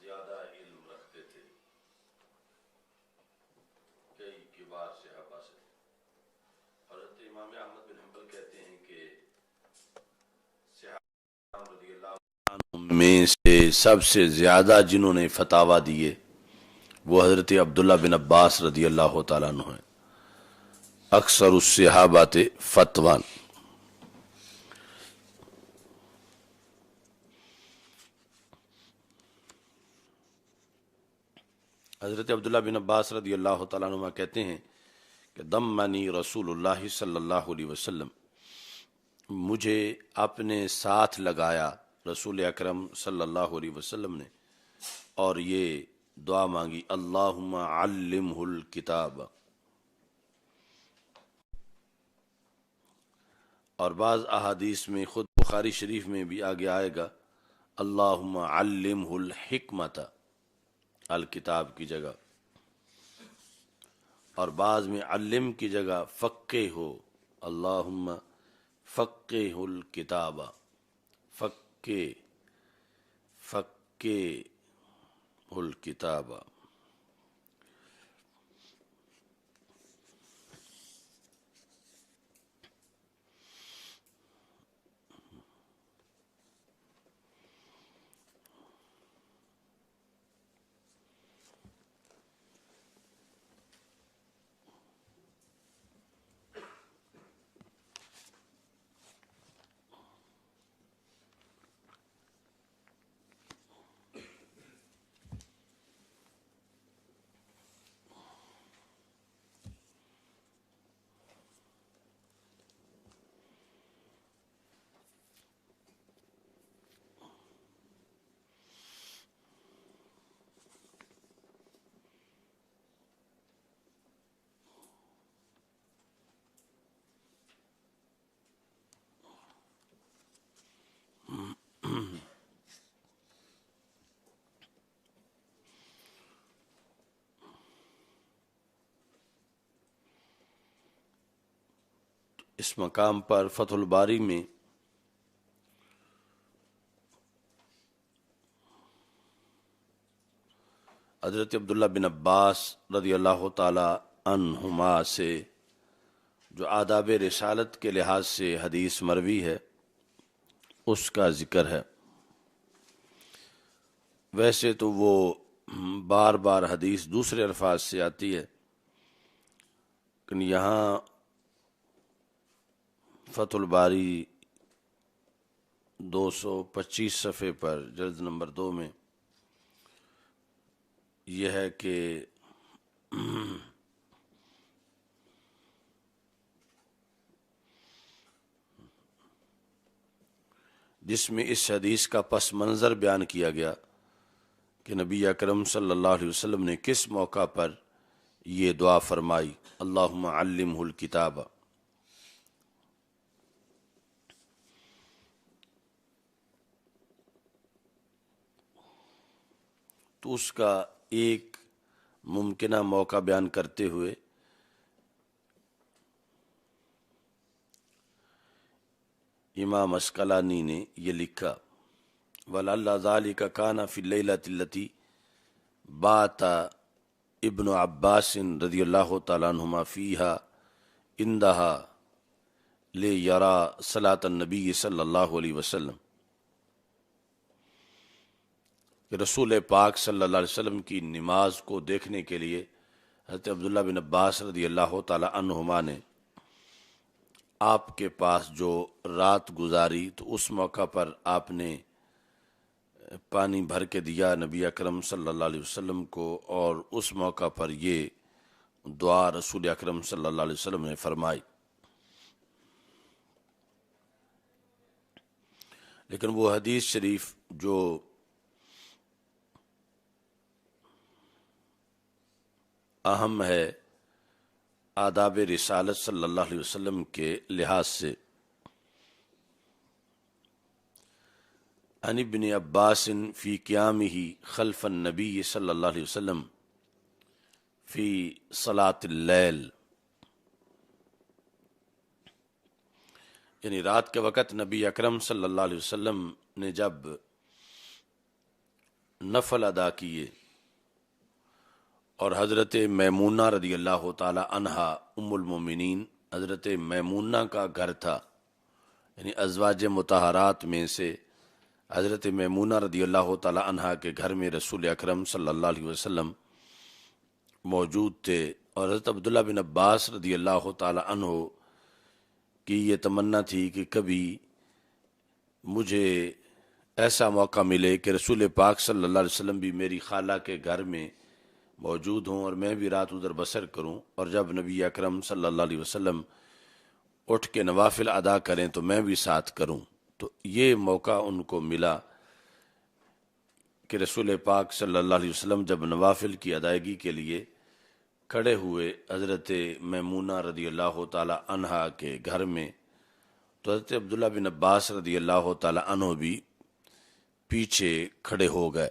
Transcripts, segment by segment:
زیادہ علم رکھتے تھے کئی کبار صحابہ سے. حضرت امام احمد بن حنبل کہتے ہیں کہ صحابہ رضی اللہ عنہ میں سے سب سے زیادہ جنہوں نے فتاوی دیے وہ حضرت عبداللہ بن عباس رضی اللہ تعالیٰ عنہ ہیں. اکثر الصحابۃ فتوان. حضرت عبداللہ بن عباس رضی اللہ تعالیٰ عنہ کہتے ہیں کہ ضمنی رسول اللہ صلی اللہ علیہ وسلم، مجھے اپنے ساتھ لگایا رسول اکرم صلی اللہ علیہ وسلم نے، اور یہ دعا مانگی اللہم علمہ الکتاب. اور بعض احادیث میں خود بخاری شریف میں بھی آگے آئے گا اللہم علمہ الحکمت الکتاب کی جگہ، اور بعض میں علم کی جگہ فقہ ہو اللہم فقہ الکتاب. فقہ الکتاب. اس مقام پر فتح الباری میں حضرت عبداللہ بن عباس رضی اللہ تعالی عنہما سے جو آداب رسالت کے لحاظ سے حدیث مروی ہے اس کا ذکر ہے. ویسے تو وہ بار بار حدیث دوسرے الفاظ سے آتی ہے، لیکن یہاں فتح الباری 225 صفحے پر جلد نمبر 2 میں یہ ہے کہ جس میں اس حدیث کا پس منظر بیان کیا گیا کہ نبی اکرم صلی اللہ علیہ وسلم نے کس موقع پر یہ دعا فرمائی اللہم علمہ الکتاب. تو اس کا ایک ممکنہ موقع بیان کرتے ہوئے امام اسقلانی نے یہ لکھا وَلَعَلَّ ذَلِكَ كَانَ فِي اللَّيْلَةِ الَّتِي بَاتَ ابن عباس رضی اللہ تعالیٰ عنہما فِيهَا عِنْدَهَا لِيَرَى صلاة النبی صلی اللہ علیہ وسلم، کہ رسول پاک صلی اللہ علیہ وسلم کی نماز کو دیکھنے کے لیے حضرت عبداللہ بن عباس رضی اللہ تعالیٰ عنہما نے آپ کے پاس جو رات گزاری، تو اس موقع پر آپ نے پانی بھر کے دیا نبی اکرم صلی اللہ علیہ وسلم کو، اور اس موقع پر یہ دعا رسول اکرم صلی اللہ علیہ وسلم نے فرمائی. لیکن وہ حدیث شریف جو اہم ہے آداب رسالت صلی اللہ علیہ وسلم کے لحاظ سے، عن ابن عباس فی قیامہ خلف النبی صلی اللہ علیہ وسلم فی صلاۃ اللیل، یعنی رات کے وقت نبی اکرم صلی اللہ علیہ وسلم نے جب نفل ادا کیے، اور حضرت میمونہ رضی اللہ تعالی عنہا ام المومنین، حضرت میمونہ کا گھر تھا، یعنی ازواج مطہرات میں سے حضرت میمونہ رضی اللہ تعالی عنہا کے گھر میں رسول اکرم صلی اللہ علیہ وسلم موجود تھے، اور حضرت عبداللہ بن عباس رضی اللہ تعالی عنہ کی یہ تمنا تھی کہ کبھی مجھے ایسا موقع ملے کہ رسول پاک صلی اللہ علیہ وسلم بھی میری خالہ کے گھر میں موجود ہوں اور میں بھی رات ادھر بسر کروں، اور جب نبی اکرم صلی اللہ علیہ وسلم اٹھ کے نوافل ادا کریں تو میں بھی ساتھ کروں۔ تو یہ موقع ان کو ملا کہ رسول پاک صلی اللہ علیہ وسلم جب نوافل کی ادائیگی کے لیے کھڑے ہوئے حضرت میمونہ رضی اللہ تعالی عنہا کے گھر میں، تو حضرت عبداللہ بن عباس رضی اللہ تعالی عنہ بھی پیچھے کھڑے ہو گئے۔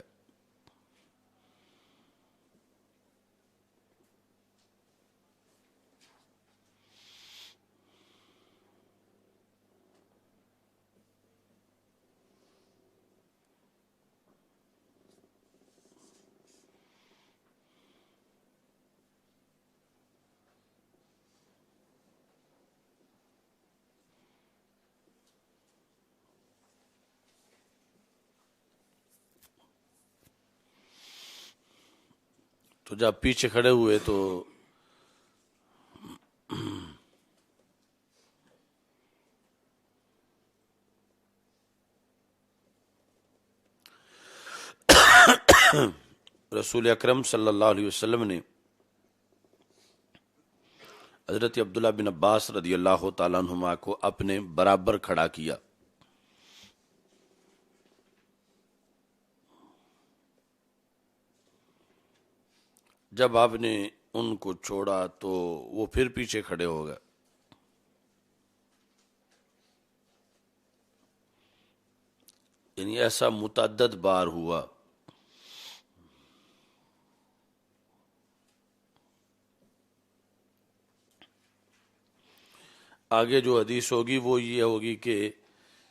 تو جب پیچھے کھڑے ہوئے تو رسول اکرم صلی اللہ علیہ وسلم نے حضرت عبداللہ بن عباس رضی اللہ تعالیٰ عنہما کو اپنے برابر کھڑا کیا۔ جب آپ نے ان کو چھوڑا تو وہ پھر پیچھے کھڑے ہو گئے۔ یعنی ایسا متعدد بار ہوا۔ آگے جو حدیث ہوگی وہ یہ ہوگی کہ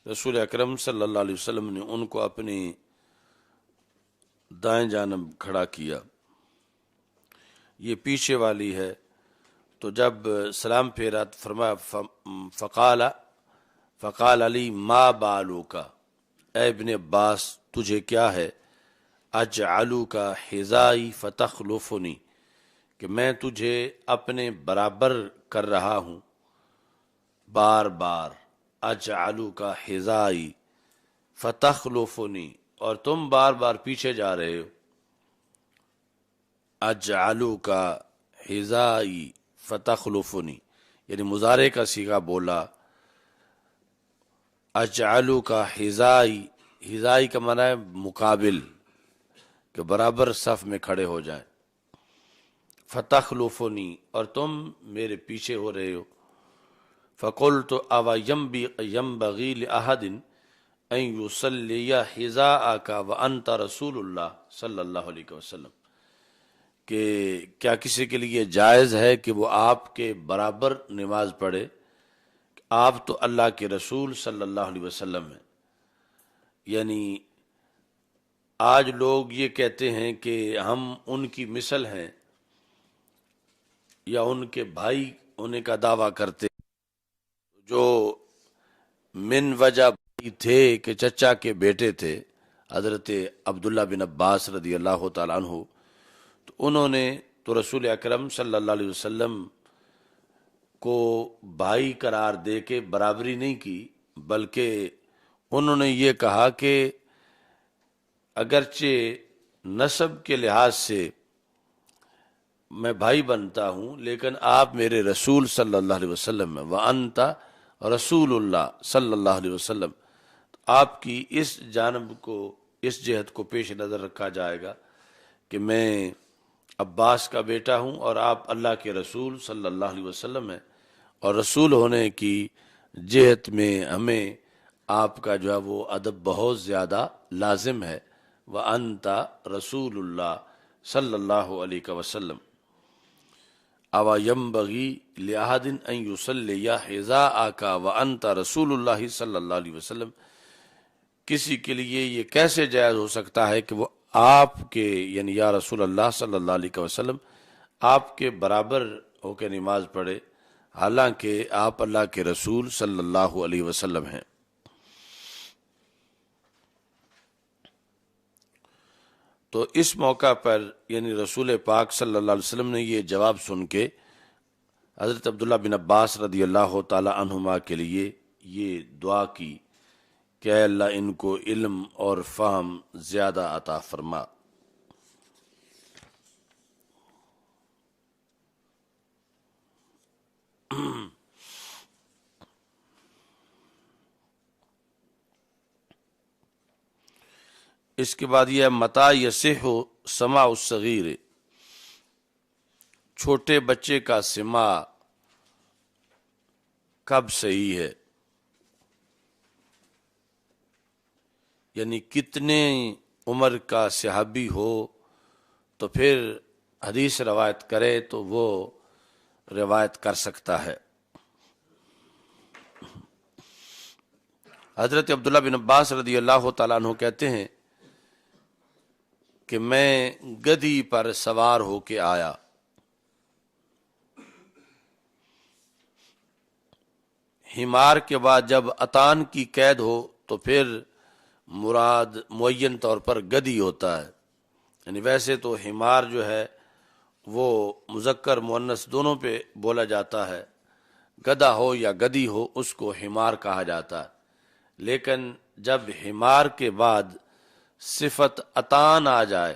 رسول اکرم صلی اللہ علیہ وسلم نے ان کو اپنی دائیں جانب کھڑا کیا، یہ پیچھے والی ہے۔ تو جب سلام پھیرا فرمایا فقال علی ما بالوکا، اے ابن عباس تجھے کیا ہے، اجعلوکا حذائی فتخلفنی، کہ میں تجھے اپنے برابر کر رہا ہوں بار بار، اجعلوکا حذائی فتخلفنی، اور تم بار بار پیچھے جا رہے ہو۔ اجعلوکا حذائی فتخلفنی، یعنی مضارع کا صیغہ بولا۔ اجعلوکا حذائی، حذائی کا معنی ہے مقابل، کہ برابر صف میں کھڑے ہو جائیں۔ فتخلفنی، اور تم میرے پیچھے ہو رہے ہو۔ فقلت او ينبغي لأحد ان يصلي حذاءك وانت رسول اللہ صلی اللہ علیہ وسلم، کہ کیا کسی کے لیے جائز ہے کہ وہ آپ کے برابر نماز پڑھے، آپ تو اللہ کے رسول صلی اللہ علیہ وسلم ہیں۔ یعنی آج لوگ یہ کہتے ہیں کہ ہم ان کی مثل ہیں یا ان کے بھائی ہونے کا دعویٰ کرتے، جو من وجہ تھے کہ چچا کے بیٹے تھے حضرت عبداللہ بن عباس رضی اللہ تعالیٰ عنہ، تو انہوں نے تو رسول اکرم صلی اللہ علیہ وسلم کو بھائی قرار دے کے برابری نہیں کی، بلکہ انہوں نے یہ کہا کہ اگرچہ نسب کے لحاظ سے میں بھائی بنتا ہوں لیکن آپ میرے رسول صلی اللہ علیہ وسلم ہیں، وَأَنْتَ رسول اللہ صلی اللہ علیہ وسلم۔ آپ کی اس جانب کو، اس جہت کو پیش نظر رکھا جائے گا کہ میں عباس کا بیٹا ہوں اور آپ اللہ کے رسول صلی اللہ علیہ وسلم ہیں، اور رسول ہونے کی جہت میں ہمیں آپ کا جو ہے وہ ادب بہت زیادہ لازم ہے۔ وَأَنْتَ رسول اللہ صلی اللہ علیہ وسلم، او ينبغي لأحد ان يصلي حذاءك وانت رسول اللہ صلی اللہ علیہ وسلم، کسی کے لیے یہ کیسے جائز ہو سکتا ہے کہ وہ آپ کے یعنی یا رسول اللہ صلی اللہ علیہ وسلم آپ کے برابر ہو کے نماز پڑھے، حالانکہ آپ اللہ کے رسول صلی اللہ علیہ وسلم ہیں۔ تو اس موقع پر یعنی رسول پاک صلی اللہ علیہ وسلم نے یہ جواب سن کے حضرت عبداللہ بن عباس رضی اللہ تعالی عنہما کے لیے یہ دعا کی کہ اے اللہ ان کو علم اور فہم زیادہ عطا فرما۔ اس کے بعد یہ متا یصح سماع الصغیر، چھوٹے بچے کا سماع کب صحیح ہے، یعنی کتنے عمر کا صحابی ہو تو پھر حدیث روایت کرے تو وہ روایت کر سکتا ہے۔ حضرت عبداللہ بن عباس رضی اللہ تعالیٰ عنہ کہتے ہیں کہ میں گدھی پر سوار ہو کے آیا، حمار کے بعد جب اتان کی قید ہو تو پھر مراد معین طور پر گدھی ہوتا ہے، یعنی ویسے تو حمار جو ہے وہ مذکر مؤنث دونوں پہ بولا جاتا ہے، گدھا ہو یا گدھی ہو اس کو حمار کہا جاتا ہے، لیکن جب حمار کے بعد صفت اتان آ جائے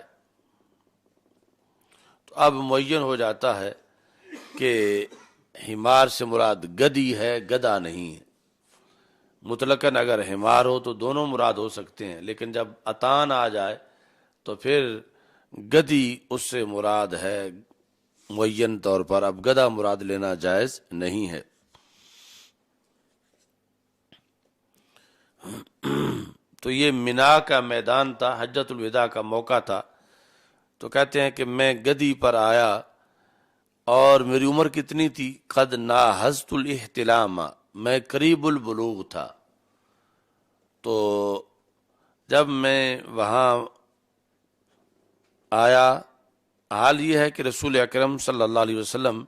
تو اب معین ہو جاتا ہے کہ حمار سے مراد گدھی ہے، گدھا نہیں ہے۔ مطلقاً اگر حمار ہو تو دونوں مراد ہو سکتے ہیں، لیکن جب اتان آ جائے تو پھر گدھی اس سے مراد ہے معین طور پر، اب گدھا مراد لینا جائز نہیں ہے۔ تو یہ منا کا میدان تھا، حجۃ الوداع کا موقع تھا، تو کہتے ہیں کہ میں گدھی پر آیا اور میری عمر کتنی تھی، قد ناہزت الاحتلام، میں قریب البلوغ تھا۔ تو جب میں وہاں آیا، حال یہ ہے کہ رسول اکرم صلی اللہ علیہ وسلم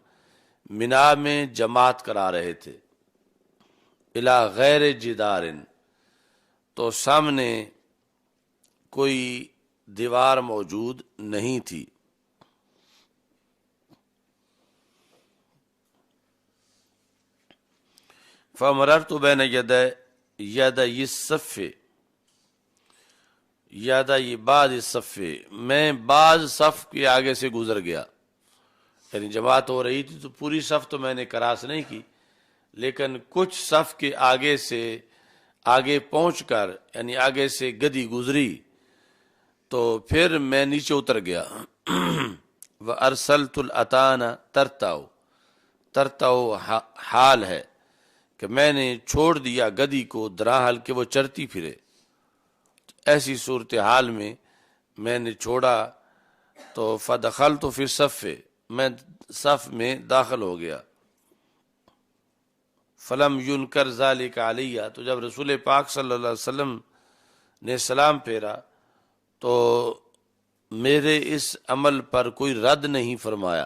منا میں جماعت کرا رہے تھے، الی غیر جدار، تو سامنے کوئی دیوار موجود نہیں تھی۔ فمررت بین یدی الصف، یدی بعض الصف، میں بعض صف کے آگے سے گزر گیا، یعنی جماعت ہو رہی تھی تو پوری صف تو میں نے کراس نہیں کی، لیکن کچھ صف کے آگے سے آگے پہنچ کر یعنی آگے سے گدھی گزری تو پھر میں نیچے اتر گیا۔ وَأَرْسَلْتُ الْأَتَانَ تَرْتَعُ، ترتعُ حال ہے کہ میں نے چھوڑ دیا گدھی کو درا حال کہ وہ چرتی پھرے، ایسی صورتحال میں میں نے چھوڑا تو فدخلت فی الصف، میں صف میں داخل ہو گیا۔ فلم ینکر ذالک علیہ، تو جب رسول پاک صلی اللہ علیہ وسلم نے سلام پھیرا تو میرے اس عمل پر کوئی رد نہیں فرمایا۔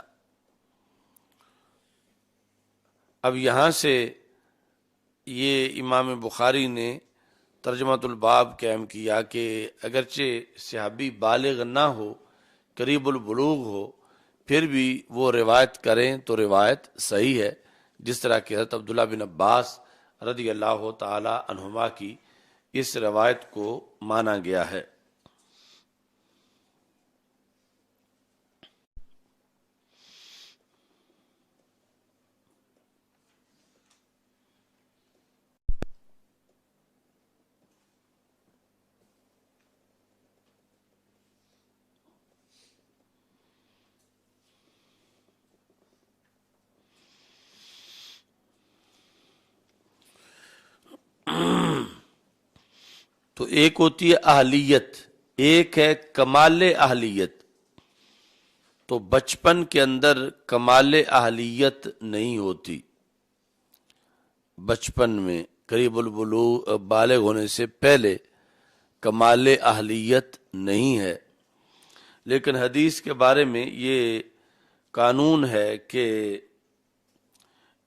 اب یہاں سے یہ امام بخاری نے ترجمۃ الباب قائم کیا کہ اگرچہ صحابی بالغ نہ ہو، قریب البلوغ ہو، پھر بھی وہ روایت کریں تو روایت صحیح ہے، جس طرح کہ حضرت عبداللہ بن عباس رضی اللہ تعالی عنہما کی اس روایت کو مانا گیا ہے۔ تو ایک ہوتی ہے اہلیت، ایک ہے کمال اہلیت۔ تو بچپن کے اندر کمال اہلیت نہیں ہوتی، بچپن میں قریب البلوغ بالغ ہونے سے پہلے کمال اہلیت نہیں ہے، لیکن حدیث کے بارے میں یہ قانون ہے کہ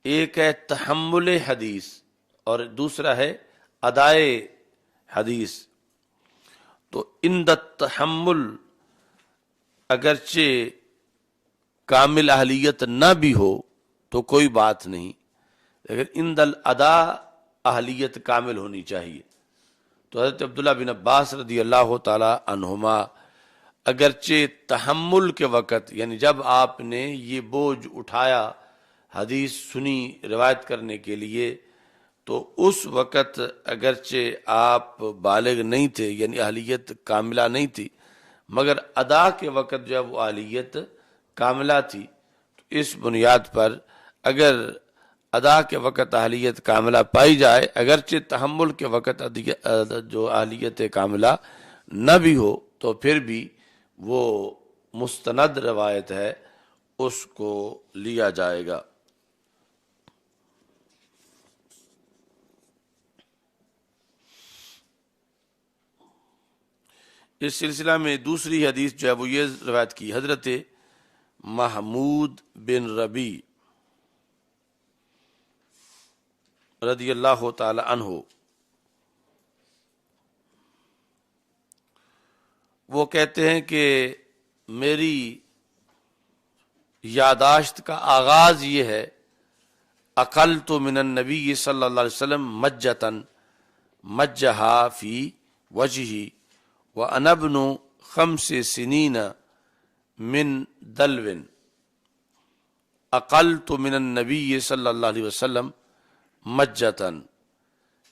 ایک ہے تحمل حدیث اور دوسرا ہے ادائے حدیث۔ تو ان تحمل اگرچہ کامل اہلیت نہ بھی ہو تو کوئی بات نہیں، لیکن ان الادا اہلیت کامل ہونی چاہیے۔ تو حضرت عبداللہ بن عباس رضی اللہ تعالی عنہما اگرچہ تحمل کے وقت، یعنی جب آپ نے یہ بوجھ اٹھایا حدیث سنی روایت کرنے کے لیے، تو اس وقت اگرچہ آپ بالغ نہیں تھے، یعنی اہلیت کاملہ نہیں تھی، مگر ادا کے وقت جو ہے وہ اہلیت کاملہ تھی۔ تو اس بنیاد پر اگر ادا کے وقت اہلیت کاملہ پائی جائے، اگرچہ تحمل کے وقت جو اہلیت کاملہ نہ بھی ہو، تو پھر بھی وہ مستند روایت ہے، اس کو لیا جائے گا۔ اس سلسلہ میں دوسری حدیث جو ہے وہ یہ روایت کی حضرت محمود بن ربی رضی اللہ تعالی عنہ، وہ کہتے ہیں کہ میری یاداشت کا آغاز یہ ہے، اقلت من النبی صلی اللہ علیہ وسلم مجتن مجہا فی وجہی وانا ابن 5 سنین من دلو، اقلت من النبی صلی اللہ علیہ وسلم مجتن،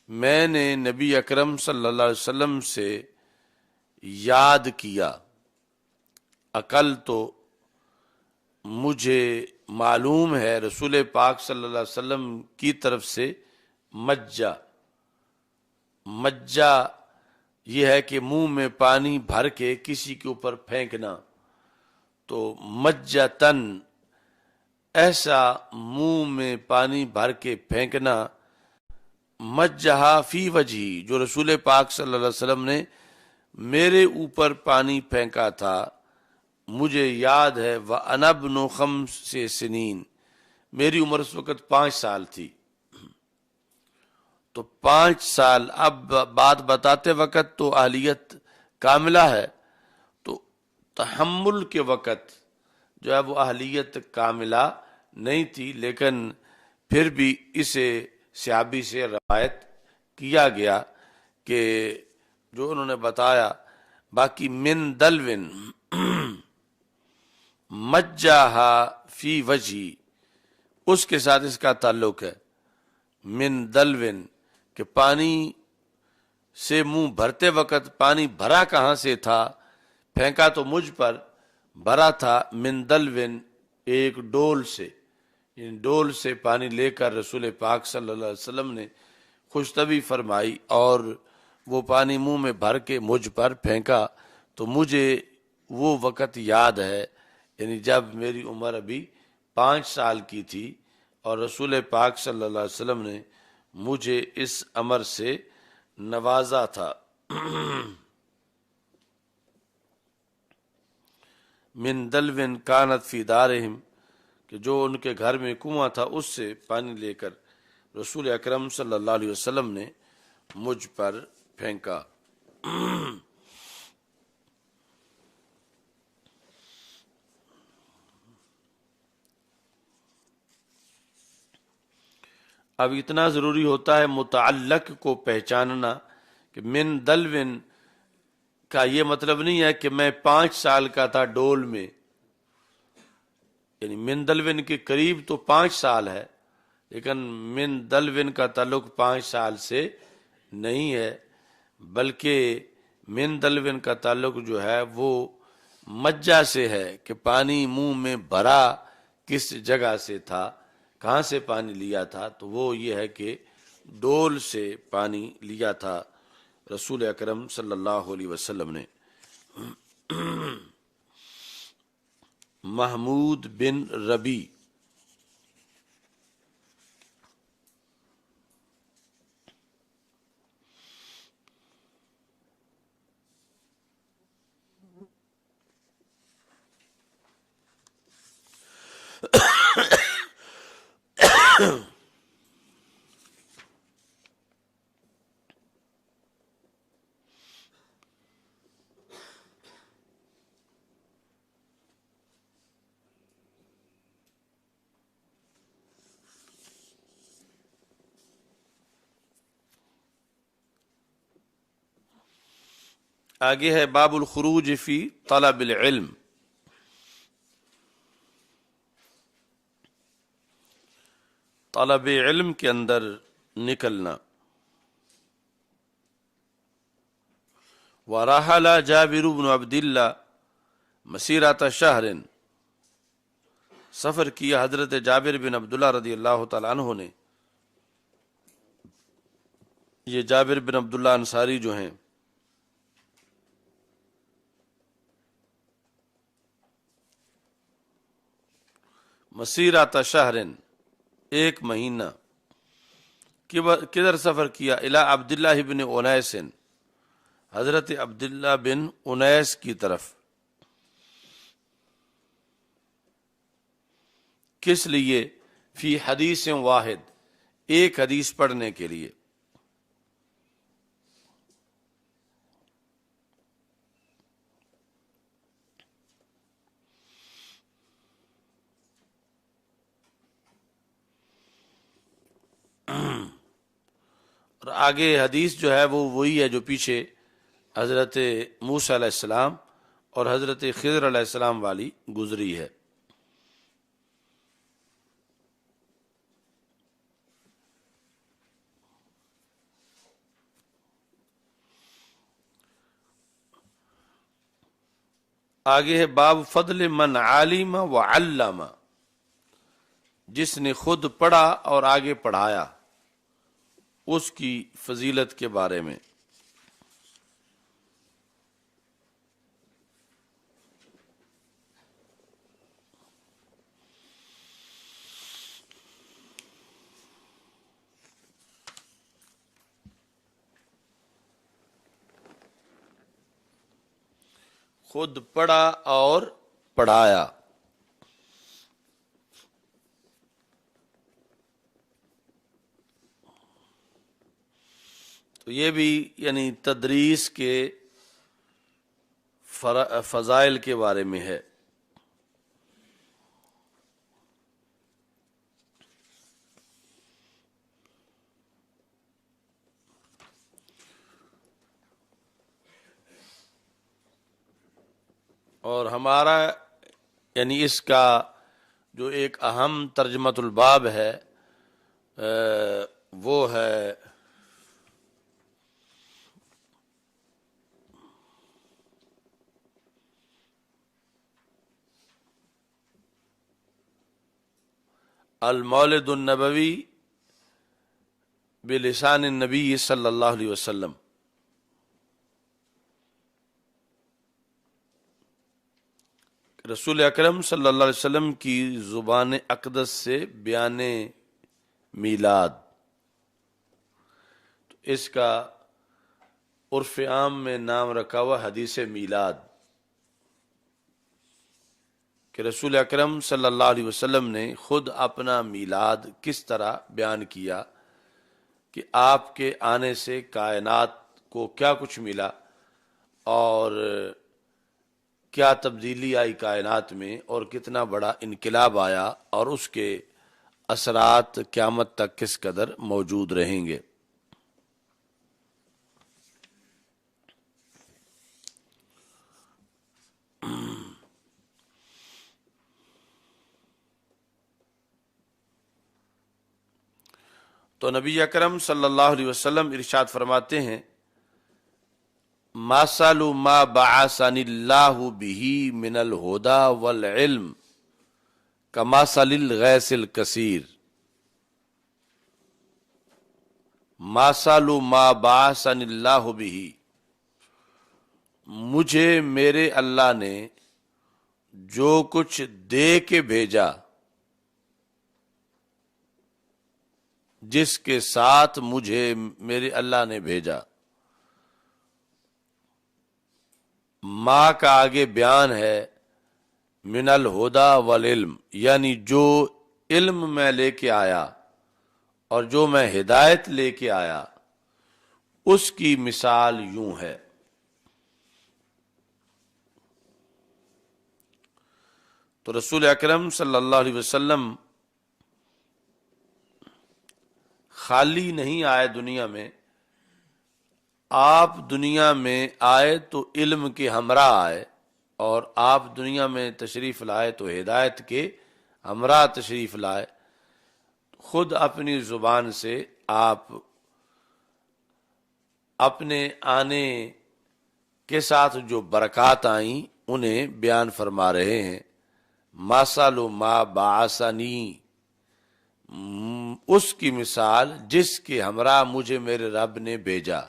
میں نے نبی اکرم صلی اللہ علیہ وسلم سے یاد کیا، عقل تو مجھے معلوم ہے رسول پاک صلی اللہ علیہ وسلم کی طرف سے مجہ، مجہ یہ ہے کہ منہ میں پانی بھر کے کسی کے اوپر پھینکنا، تو مجتن ایسا منہ میں پانی بھر کے پھینکنا، مجہا فی وجہی، جو رسول پاک صلی اللہ علیہ وسلم نے میرے اوپر پانی پھینکا تھا، مجھے یاد ہے، وَأَنَا ابْنُ 5 سنین، میری عمر اس وقت 5 سال تھی۔ تو 5 سال، اب بات بتاتے وقت تو اہلیت کاملہ ہے، تو تحمل کے وقت جو ہے وہ اہلیت کاملہ نہیں تھی، لیکن پھر بھی اسے صحابی سے روایت کیا گیا کہ جو انہوں نے بتایا۔ باقی من دلون مجہا فی وجہی، اس کے ساتھ اس کا تعلق ہے، من دلون کہ پانی سے منہ بھرتے وقت پانی بھرا کہاں سے تھا، پھینکا تو مجھ پر، بھرا تھا من دلون ایک ڈول سے، ان ڈول سے پانی لے کر رسول پاک صلی اللہ علیہ وسلم نے خوشطبی فرمائی اور وہ پانی منہ میں بھر کے مجھ پر پھینکا، تو مجھے وہ وقت یاد ہے، یعنی جب میری عمر ابھی 5 سال کی تھی اور رسول پاک صلی اللہ علیہ وسلم نے مجھے اس امر سے نوازا تھا۔ من دلوین کانت فی دارہم، کہ جو ان کے گھر میں کنواں تھا اس سے پانی لے کر رسول اکرم صلی اللہ علیہ وسلم نے مجھ پر پھینکا۔ اب اتنا ضروری ہوتا ہے متعلق کو پہچاننا کہ من دلوین کا یہ مطلب نہیں ہے کہ میں 5 سال کا تھا ڈول میں، یعنی من دلوین کے قریب تو 5 سال ہے، لیکن من دلوین کا تعلق 5 سال سے نہیں ہے، بلکہ من دلوین کا تعلق جو ہے وہ مجہ سے ہے کہ پانی منہ میں بھرا کس جگہ سے تھا، کہاں سے پانی لیا تھا، تو وہ یہ ہے کہ ڈول سے پانی لیا تھا رسول اکرم صلی اللہ علیہ وسلم نے۔ محمود بن ربی، آگے ہے باب الخروج فی طلب العلم. طلب علم کے اندر نکلنا. ورحل جابر بن عبد اللہ مسیرۃ شہر، سفر کیا حضرت جابر بن عبداللہ رضی اللہ تعالی عنہ نے. یہ جابر بن عبداللہ انصاری جو ہیں مسیرۃ شہر، ایک مہینہ. کدھر سفر کیا؟ الی عبداللہ بن انیس، حضرت عبداللہ بن انیس کی طرف. کس لیے؟ فی حدیث واحد، ایک حدیث پڑھنے کے لیے. اور آگے حدیث جو ہے وہ وہی ہے جو پیچھے حضرت موسیٰ علیہ السلام اور حضرت خضر علیہ السلام والی گزری ہے. آگے ہے باب فضل من علم وعلم، جس نے خود پڑھا اور آگے پڑھایا، اس کی فضیلت کے بارے میں. خود پڑھا اور پڑھایا. تو یہ بھی یعنی تدریس کے فضائل کے بارے میں ہے. اور ہمارا یعنی اس کا جو ایک اہم ترجمۃ الباب ہے وہ ہے المولد النبوی بلسان النبی صلی اللہ علیہ وسلم. رسول اکرم صلی اللہ علیہ وسلم کی زبان اقدس سے بیان میلاد. تو اس کا عرف عام میں نام رکھا ہوا حدیث میلاد، کہ رسول اکرم صلی اللہ علیہ وسلم نے خود اپنا میلاد کس طرح بیان کیا کہ آپ کے آنے سے کائنات کو کیا کچھ ملا اور کیا تبدیلی آئی کائنات میں اور کتنا بڑا انقلاب آیا اور اس کے اثرات قیامت تک کس قدر موجود رہیں گے. تو نبی اکرم صلی اللہ علیہ وسلم ارشاد فرماتے ہیں مثل ما بعثنی اللہ بہ من الہدی والعلم کمثل الغیث الکثیر. مثل ما بعثنی اللہ بہ، مجھے میرے اللہ نے جو کچھ دے کے بھیجا، جس کے ساتھ مجھے میرے اللہ نے بھیجا. ماں کا آگے بیان ہے من الہدی والعلم، یعنی جو علم میں لے کے آیا اور جو میں ہدایت لے کے آیا اس کی مثال یوں ہے۔ تو رسول اکرم صلی اللہ علیہ وسلم خالی نہیں آئے دنیا میں، آپ دنیا میں آئے تو علم کے ہمراہ آئے، اور آپ دنیا میں تشریف لائے تو ہدایت کے ہمراہ تشریف لائے۔ خود اپنی زبان سے آپ اپنے آنے کے ساتھ جو برکات آئیں انہیں بیان فرما رہے ہیں۔ مثل ما بعثنی، اس کی مثال جس کے ہمراہ مجھے میرے رب نے بھیجا،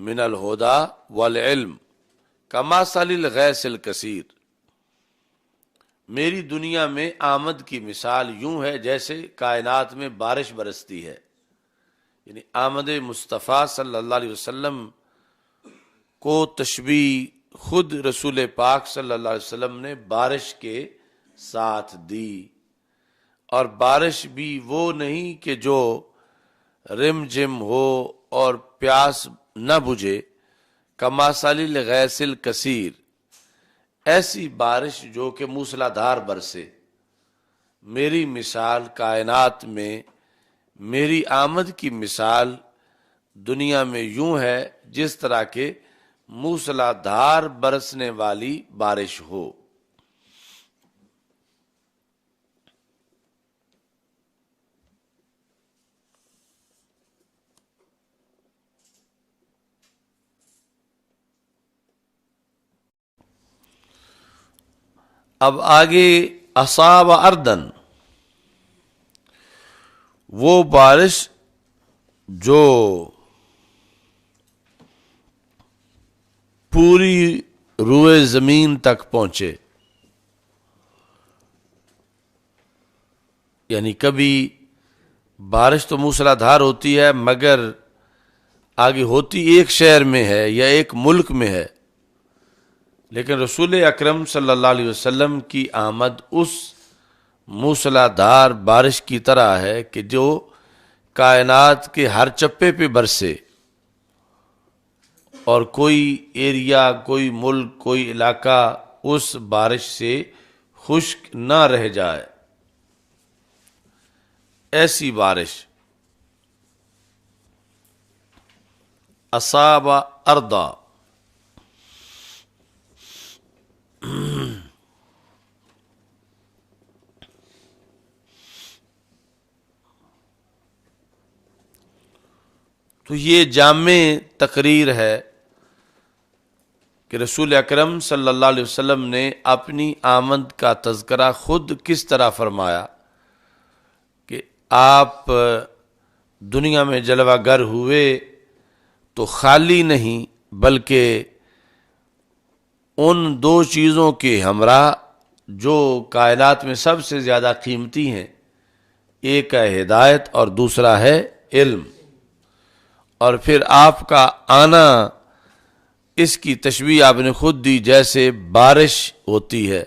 من الہدی والعلم کمثل الغیث الکثیر، میری دنیا میں آمد کی مثال یوں ہے جیسے کائنات میں بارش برستی ہے۔ یعنی آمد مصطفیٰ صلی اللہ علیہ وسلم کو تشبیہ خود رسول پاک صلی اللہ علیہ وسلم نے بارش کے ساتھ دی، اور بارش بھی وہ نہیں کہ جو رم جم ہو اور پیاس نہ بجھے، کمثل الغیث الکثیر، ایسی بارش جو کہ موسلادھار برسے۔ میری مثال کائنات میں، میری آمد کی مثال دنیا میں یوں ہے جس طرح کے موسلادھار برسنے والی بارش ہو۔ اب آگے اصاب اردن، وہ بارش جو پوری روئے زمین تک پہنچے، یعنی کبھی بارش تو موسلادھار ہوتی ہے مگر آگے ہوتی ایک شہر میں ہے یا ایک ملک میں ہے، لیکن رسول اکرم صلی اللہ علیہ وسلم کی آمد اس موسلادھار بارش کی طرح ہے کہ جو کائنات کے ہر چپے پہ برسے، اور کوئی ایریا، کوئی ملک، کوئی علاقہ اس بارش سے خشک نہ رہ جائے، ایسی بارش۔ اصاب اردا، تو یہ جامع تقریر ہے کہ رسول اکرم صلی اللہ علیہ وسلم نے اپنی آمد کا تذکرہ خود کس طرح فرمایا کہ آپ دنیا میں جلوہ گر ہوئے تو خالی نہیں بلکہ ان دو چیزوں کے ہمراہ جو کائنات میں سب سے زیادہ قیمتی ہیں، ایک ہے ہدایت اور دوسرا ہے علم۔ اور پھر آپ کا آنا، اس کی تشبیہ آپ نے خود دی جیسے بارش ہوتی ہے۔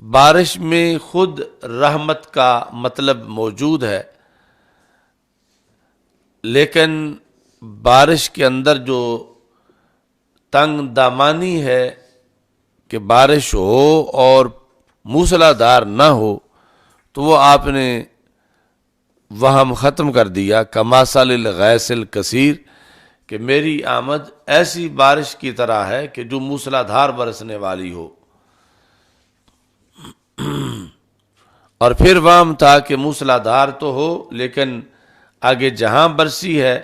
بارش میں خود رحمت کا مطلب موجود ہے، لیکن بارش کے اندر جو تنگ دامانی ہے کہ بارش ہو اور موسلادھار نہ ہو، تو وہ آپ نے وہم ختم کر دیا۔ کمثل الغیث الکثیر، کہ میری آمد ایسی بارش کی طرح ہے کہ جو موسلادھار برسنے والی ہو۔ اور پھر وہم تھا کہ موسلادھار تو ہو لیکن آگے جہاں برسی ہے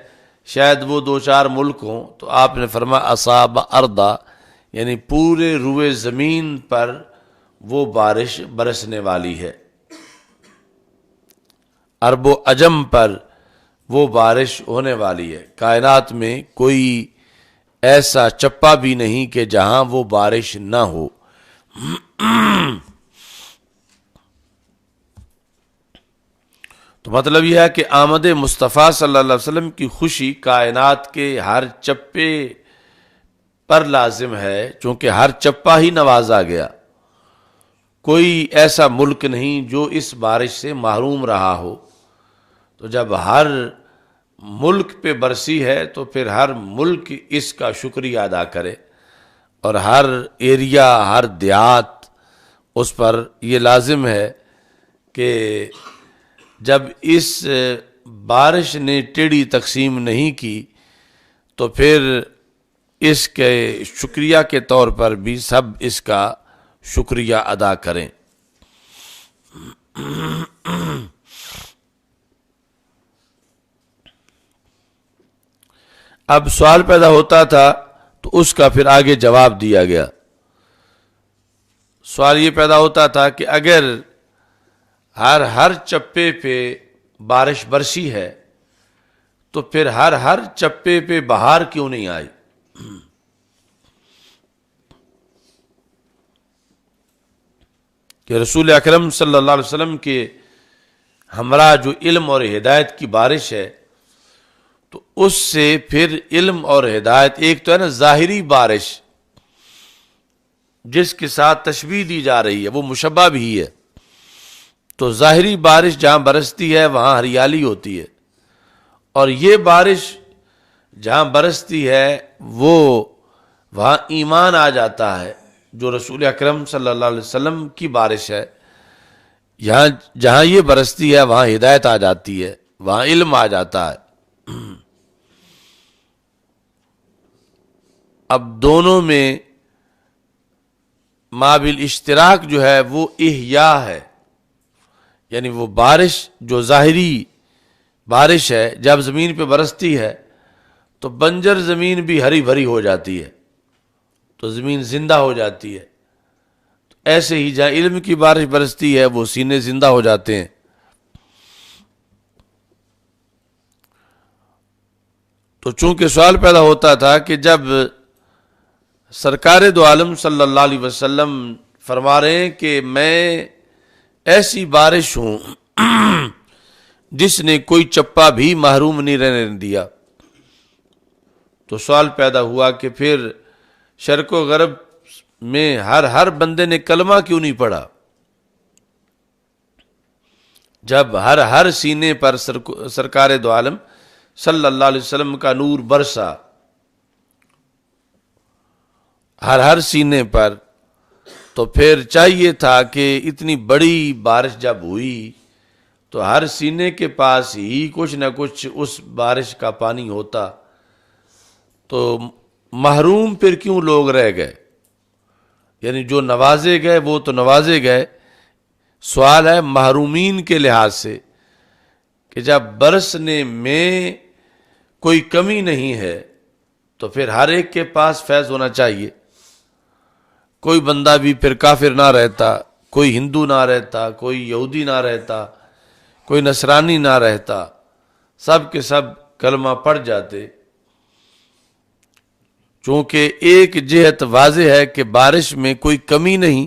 شاید وہ دو چار ملک ہوں، تو آپ نے فرمایا اصاب اردا، یعنی پورے روئے زمین پر وہ بارش برسنے والی ہے، عرب و عجم پر وہ بارش ہونے والی ہے۔ کائنات میں کوئی ایسا چپا بھی نہیں کہ جہاں وہ بارش نہ ہو۔ تو مطلب یہ ہے کہ آمد مصطفیٰ صلی اللہ علیہ وسلم کی خوشی کائنات کے ہر چپے پر لازم ہے، چونکہ ہر چپا ہی نوازا گیا۔ کوئی ایسا ملک نہیں جو اس بارش سے محروم رہا ہو۔ تو جب ہر ملک پہ برسی ہے تو پھر ہر ملک اس کا شکریہ ادا کرے، اور ہر ایریا، ہر دیہات اس پر یہ لازم ہے کہ جب اس بارش نے ٹیڑھی تقسیم نہیں کی تو پھر اس کے شکریہ کے طور پر بھی سب اس کا شکریہ ادا کریں۔ اب سوال پیدا ہوتا تھا تو اس کا پھر آگے جواب دیا گیا۔ سوال یہ پیدا ہوتا تھا کہ اگر ہر چپے پہ بارش برسی ہے تو پھر ہر چپے پہ بہار کیوں نہیں آئی؟ کہ رسول اکرم صلی اللہ علیہ وسلم کے ہمراہ جو علم اور ہدایت کی بارش ہے تو اس سے پھر علم اور ہدایت، ایک تو ہے نا ظاہری بارش جس کے ساتھ تشبیہ دی جا رہی ہے وہ مشبہ بھی ہے، تو ظاہری بارش جہاں برستی ہے وہاں ہریالی ہوتی ہے، اور یہ بارش جہاں برستی ہے وہ وہاں ایمان آ جاتا ہے، جو رسول اکرم صلی اللہ علیہ وسلم کی بارش ہے، یہاں جہاں یہ برستی ہے وہاں ہدایت آ جاتی ہے، وہاں علم آ جاتا ہے۔ اب دونوں میں ما بالاشتراک جو ہے وہ احیاء ہے، یعنی وہ بارش جو ظاہری بارش ہے جب زمین پہ برستی ہے تو بنجر زمین بھی ہری بھری ہو جاتی ہے، تو زمین زندہ ہو جاتی ہے، ایسے ہی جہاں علم کی بارش برستی ہے وہ سینے زندہ ہو جاتے ہیں۔ تو چونکہ سوال پیدا ہوتا تھا کہ جب سرکار دو عالم صلی اللہ علیہ وسلم فرما رہے ہیں کہ میں ایسی بارش ہوں جس نے کوئی چپا بھی محروم نہیں رہنے دیا، تو سوال پیدا ہوا کہ پھر شرق و غرب میں ہر بندے نے کلمہ کیوں نہیں پڑھا؟ جب ہر سینے پر سرکار دو عالم صلی اللہ علیہ وسلم کا نور برسا، ہر سینے پر، تو پھر چاہیے تھا کہ اتنی بڑی بارش جب ہوئی تو ہر سینے کے پاس ہی کچھ نہ کچھ اس بارش کا پانی ہوتا، تو محروم پھر کیوں لوگ رہ گئے؟ یعنی جو نوازے گئے وہ تو نوازے گئے، سوال ہے محرومین کے لحاظ سے کہ جب برسنے میں کوئی کمی نہیں ہے تو پھر ہر ایک کے پاس فیض ہونا چاہیے، کوئی بندہ بھی پھر کافر نہ رہتا، کوئی ہندو نہ رہتا، کوئی یہودی نہ رہتا، کوئی نصرانی نہ رہتا، سب کے سب کلمہ پڑھ جاتے، چونکہ ایک جہت واضح ہے کہ بارش میں کوئی کمی نہیں،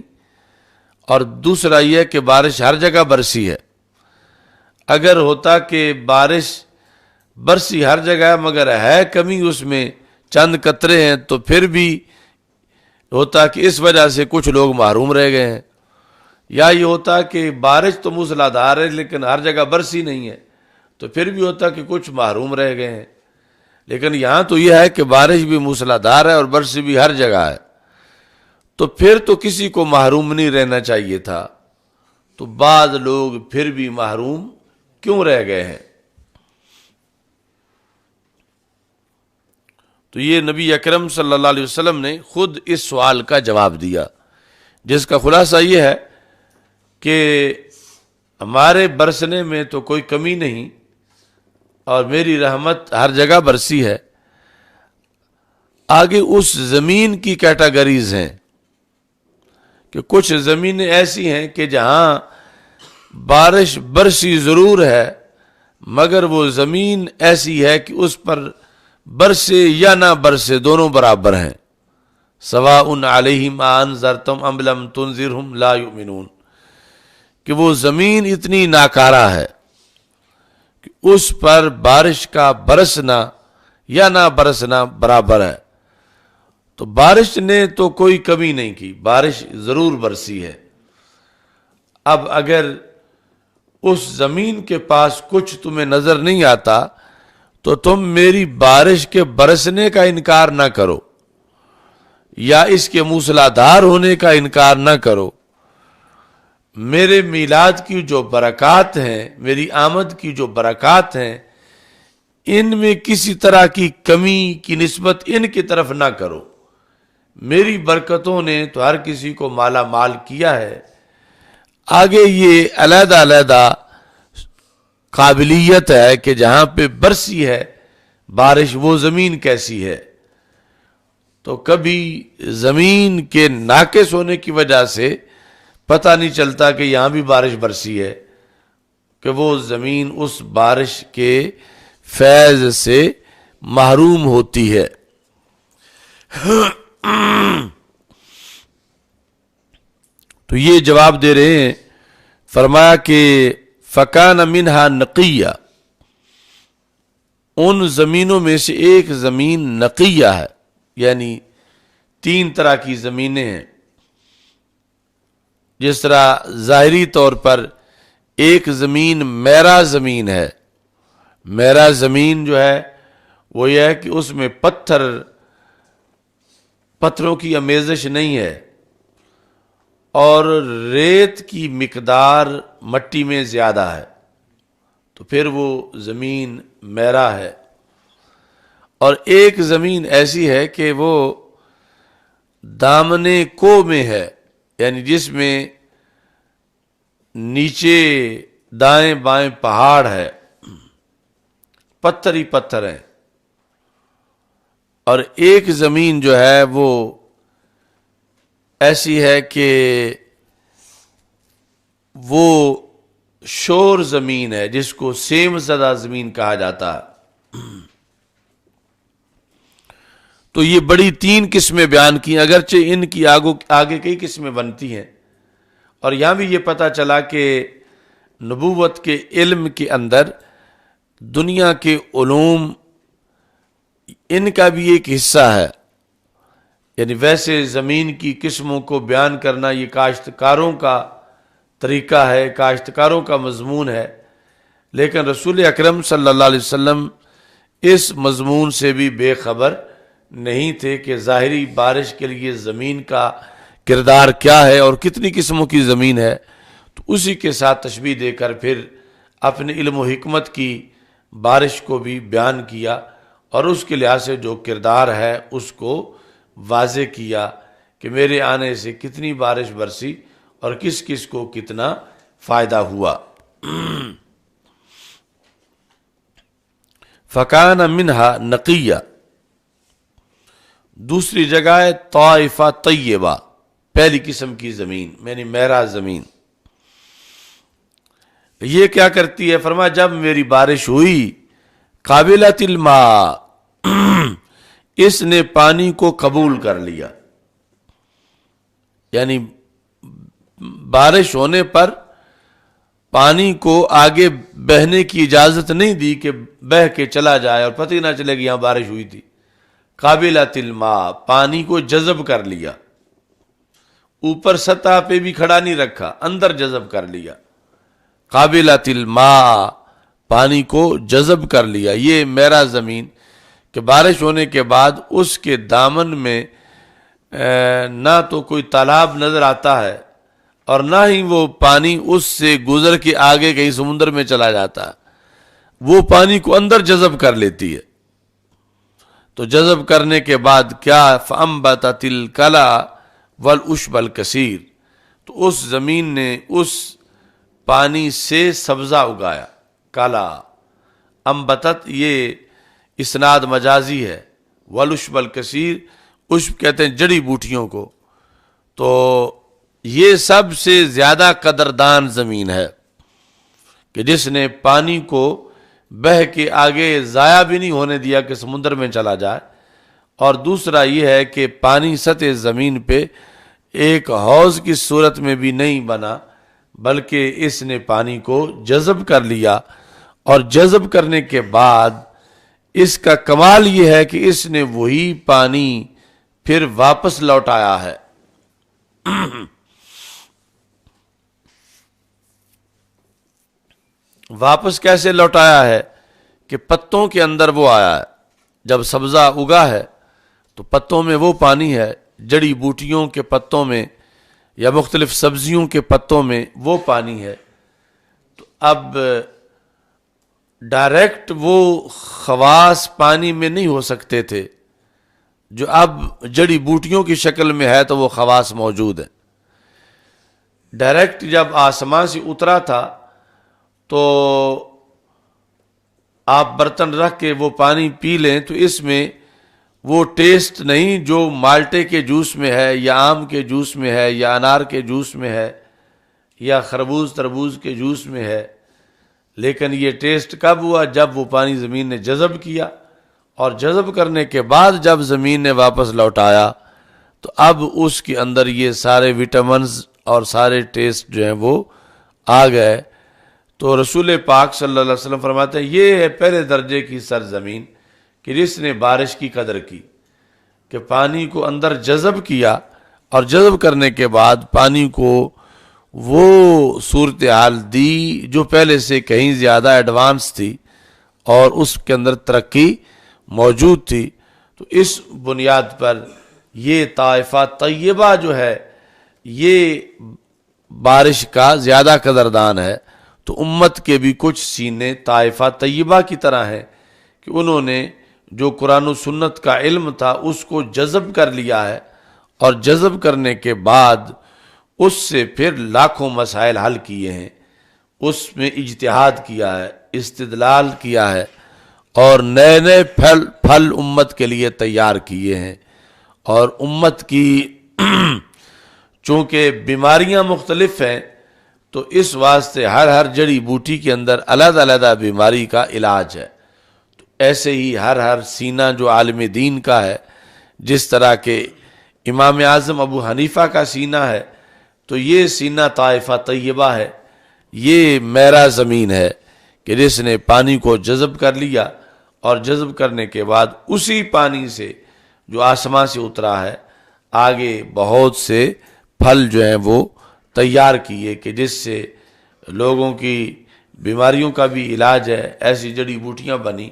اور دوسرا یہ کہ بارش ہر جگہ برسی ہے۔ اگر ہوتا کہ بارش برسی ہر جگہ مگر ہے کمی اس میں چند قطرے ہیں تو پھر بھی ہوتا کہ اس وجہ سے کچھ لوگ محروم رہ گئے ہیں، یا یہ ہوتا کہ بارش تو موسلادھار ہے لیکن ہر جگہ برسی نہیں ہے تو پھر بھی ہوتا کہ کچھ محروم رہ گئے ہیں، لیکن یہاں تو یہ ہے کہ بارش بھی موسلادھار ہے اور برسی بھی ہر جگہ ہے، تو پھر تو کسی کو محروم نہیں رہنا چاہیے تھا، تو بعض لوگ پھر بھی محروم کیوں رہ گئے ہیں؟ تو یہ نبی اکرم صلی اللہ علیہ وسلم نے خود اس سوال کا جواب دیا، جس کا خلاصہ یہ ہے کہ ہمارے برسنے میں تو کوئی کمی نہیں اور میری رحمت ہر جگہ برسی ہے۔ آگے اس زمین کی کیٹاگریز ہیں کہ کچھ زمینیں ایسی ہیں کہ جہاں بارش برسی ضرور ہے مگر وہ زمین ایسی ہے کہ اس پر برسے یا نہ برسے دونوں برابر ہیں، سواء علیہم انذرتم ام لم تنذرہم لا یؤمنون، کہ وہ زمین اتنی ناکارہ ہے کہ اس پر بارش کا برسنا یا نہ برسنا برابر ہے، تو بارش نے تو کوئی کمی نہیں کی، بارش ضرور برسی ہے۔ اب اگر اس زمین کے پاس کچھ تمہیں نظر نہیں آتا تو تم میری بارش کے برسنے کا انکار نہ کرو یا اس کے موسلادھار ہونے کا انکار نہ کرو۔ میرے میلاد کی جو برکات ہیں، میری آمد کی جو برکات ہیں، ان میں کسی طرح کی کمی کی نسبت ان کی طرف نہ کرو۔ میری برکتوں نے تو ہر کسی کو مالا مال کیا ہے۔ آگے یہ علیحدہ علیحدہ قابلیت ہے کہ جہاں پہ برسی ہے بارش، وہ زمین کیسی ہے۔ تو کبھی زمین کے ناقص ہونے کی وجہ سے پتہ نہیں چلتا کہ یہاں بھی بارش برسی ہے، کہ وہ زمین اس بارش کے فیض سے محروم ہوتی ہے۔ تو یہ جواب دے رہے ہیں، فرمایا کہ فَكَانَ مِنْهَا نَقِيًّا، ان زمینوں میں سے ایک زمین نقیہ ہے، یعنی تین طرح کی زمینیں ہیں۔ جس طرح ظاہری طور پر ایک زمین میرا زمین ہے، میرا زمین جو ہے وہ یہ ہے کہ اس میں پتھروں کی آمیزش نہیں ہے اور ریت کی مقدار مٹی میں زیادہ ہے، تو پھر وہ زمین میرا ہے۔ اور ایک زمین ایسی ہے کہ وہ دامنے کو میں ہے، یعنی جس میں نیچے دائیں بائیں پہاڑ ہے، پتھر ہی پتھر ہیں۔ اور ایک زمین جو ہے وہ ایسی ہے کہ وہ شور زمین ہے، جس کو سیم زدہ زمین کہا جاتا ہے۔ تو یہ بڑی تین قسمیں بیان کی، اگرچہ ان کی آگے کئی قسمیں بنتی ہیں۔ اور یہاں بھی یہ پتہ چلا کہ نبوت کے علم کے اندر دنیا کے علوم ان کا بھی ایک حصہ ہے، یعنی ویسے زمین کی قسموں کو بیان کرنا یہ کاشتکاروں کا طریقہ ہے، کاشتکاروں کا مضمون ہے، لیکن رسول اکرم صلی اللہ علیہ وسلم اس مضمون سے بھی بے خبر نہیں تھے کہ ظاہری بارش کے لیے زمین کا کردار کیا ہے اور کتنی قسموں کی زمین ہے۔ تو اسی کے ساتھ تشبیہ دے کر پھر اپنے علم و حکمت کی بارش کو بھی بیان کیا اور اس کے لحاظ سے جو کردار ہے اس کو واضح کیا کہ میرے آنے سے کتنی بارش برسی اور کس کس کو کتنا فائدہ ہوا۔ فَكَانَ مِنْهَا نَقِيًّا، دوسری جگہ ہے طائفہ طیبہ، پہلی قسم کی زمین یعنی میرا زمین۔ یہ کیا کرتی ہے؟ فرمایا جب میری بارش ہوئی قابلۃ الماء، اس نے پانی کو قبول کر لیا، یعنی بارش ہونے پر پانی کو آگے بہنے کی اجازت نہیں دی کہ بہہ کے چلا جائے اور پتہ ہی نہ چلے کہ یہاں بارش ہوئی تھی۔ قابلۃ الماء، پانی کو جذب کر لیا، اوپر سطح پہ بھی کھڑا نہیں رکھا، اندر جذب کر لیا۔ قابلۃ الماء، پانی کو جذب کر لیا۔ یہ میرا زمین کہ بارش ہونے کے بعد اس کے دامن میں نہ تو کوئی تالاب نظر آتا ہے اور نہ ہی وہ پانی اس سے گزر کے آگے کہیں سمندر میں چلا جاتا ہے، وہ پانی کو اندر جذب کر لیتی ہے۔ تو جذب کرنے کے بعد کیا؟ فَأَنبَتَتِ الْكَلَأَ وَالْعُشْبَ الْكَثِيرَ، تو اس زمین نے اس پانی سے سبزہ اگایا۔ کالا انبتت، یہ اسناد مجازی ہے، والعشب الکثیر، عشب کہتے ہیں جڑی بوٹیوں کو۔ تو یہ سب سے زیادہ قدردان زمین ہے کہ جس نے پانی کو بہہ کے آگے ضائع بھی نہیں ہونے دیا کہ سمندر میں چلا جائے، اور دوسرا یہ ہے کہ پانی سطح زمین پہ ایک حوض کی صورت میں بھی نہیں بنا، بلکہ اس نے پانی کو جذب کر لیا، اور جذب کرنے کے بعد اس کا کمال یہ ہے کہ اس نے وہی پانی پھر واپس لوٹایا ہے۔ واپس کیسے لوٹایا ہے کہ پتوں کے اندر وہ آیا ہے، جب سبزہ اگا ہے تو پتوں میں وہ پانی ہے، جڑی بوٹیوں کے پتوں میں یا مختلف سبزیوں کے پتوں میں وہ پانی ہے۔ تو اب ڈائریکٹ وہ خواص پانی میں نہیں ہو سکتے تھے، جو اب جڑی بوٹیوں کی شکل میں ہے تو وہ خواص موجود ہیں۔ ڈائریکٹ جب آسمان سے اترا تھا تو آپ برتن رکھ کے وہ پانی پی لیں تو اس میں وہ ٹیسٹ نہیں جو مالٹے کے جوس میں ہے یا آم کے جوس میں ہے یا انار کے جوس میں ہے یا خربوز تربوز کے جوس میں ہے۔ لیکن یہ ٹیسٹ کب ہوا؟ جب وہ پانی زمین نے جذب کیا، اور جذب کرنے کے بعد جب زمین نے واپس لوٹایا تو اب اس کے اندر یہ سارے وٹامنز اور سارے ٹیسٹ جو ہیں وہ آ گئے۔ تو رسول پاک صلی اللہ علیہ وسلم فرماتے ہیں یہ ہے پہلے درجے کی سرزمین کہ جس نے بارش کی قدر کی، کہ پانی کو اندر جذب کیا، اور جذب کرنے کے بعد پانی کو وہ صورتحال دی جو پہلے سے کہیں زیادہ ایڈوانس تھی اور اس کے اندر ترقی موجود تھی۔ تو اس بنیاد پر یہ طائفہ طیبہ جو ہے یہ بارش کا زیادہ قدردان ہے۔ تو امت کے بھی کچھ سینے طائفہ طیبہ کی طرح ہیں کہ انہوں نے جو قرآن و سنت کا علم تھا اس کو جذب کر لیا ہے، اور جذب کرنے کے بعد اس سے پھر لاکھوں مسائل حل کیے ہیں، اس میں اجتہاد کیا ہے، استدلال کیا ہے، اور نئے نئے پھل امت کے لیے تیار کیے ہیں۔ اور امت کی چونکہ بیماریاں مختلف ہیں تو اس واسطے ہر جڑی بوٹی کے اندر علیحدہ علیحدہ بیماری کا علاج ہے۔ تو ایسے ہی ہر سینہ جو عالم دین کا ہے، جس طرح کہ امام اعظم ابو حنیفہ کا سینہ ہے تو یہ سینہ طائفہ طیبہ ہے، یہ میرا زمین ہے کہ جس نے پانی کو جذب کر لیا، اور جذب کرنے کے بعد اسی پانی سے جو آسمان سے اترا ہے آگے بہت سے پھل جو ہیں وہ تیار کیے کہ جس سے لوگوں کی بیماریوں کا بھی علاج ہے۔ ایسی جڑی بوٹیاں بنی